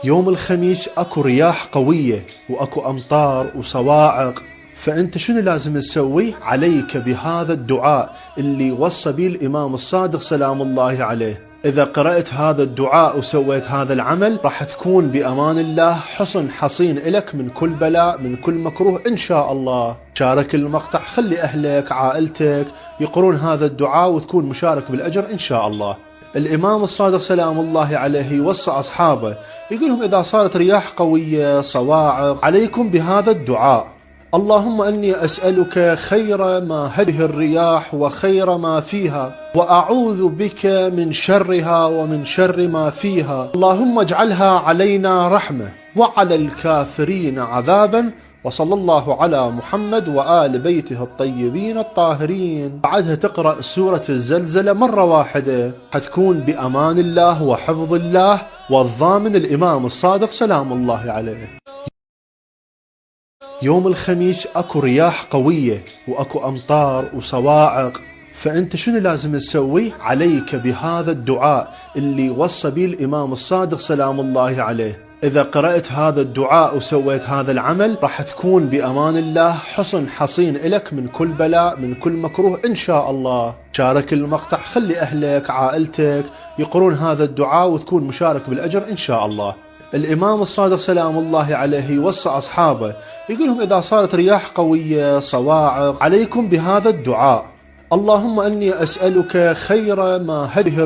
يوم الخميس اكو رياح قوية واكو امطار وصواعق، فانت شنو لازم تسوي؟ عليك بهذا الدعاء اللي وصى به الامام الصادق سلام الله عليه. اذا قرأت هذا الدعاء وسويت هذا العمل راح تكون بامان الله حصن حصين لك من كل بلاء من كل مكروه ان شاء الله. شارك المقطع، خلي اهلك عائلتك يقرون هذا الدعاء وتكون مشارك بالاجر ان شاء الله. الإمام الصادق سلام الله عليه يوصى أصحابه يقول لهم إذا صارت رياح قوية صواعق عليكم بهذا الدعاء: اللهم أني أسألك خير ما هذه الرياح وخير ما فيها، وأعوذ بك من شرها ومن شر ما فيها، اللهم اجعلها علينا رحمة وعلى الكافرين عذابا، وصلى الله على محمد وآل بيته الطيبين الطاهرين. بعدها تقرأ سورة الزلزلة مرة واحدة، حتكون بأمان الله وحفظ الله والضامن الإمام الصادق سلام الله عليه. يوم الخميس اكو رياح قوية واكو امطار وصواعق، فانت شنو لازم تسوي؟ عليك بهذا الدعاء اللي وصى به الامام الصادق سلام الله عليه. اذا قرأت هذا الدعاء وسويت هذا العمل راح تكون بامان الله حصن حصين لك من كل بلاء من كل مكروه ان شاء الله. شارك المقطع، خلي اهلك عائلتك يقرون هذا الدعاء وتكون مشارك بالاجر ان شاء الله. الإمام الصادق سلام الله عليه يوصى أصحابه يقول لهم إذا صارت رياح قوية صواعق عليكم بهذا الدعاء: اللهم أني أسألك خير ما هذه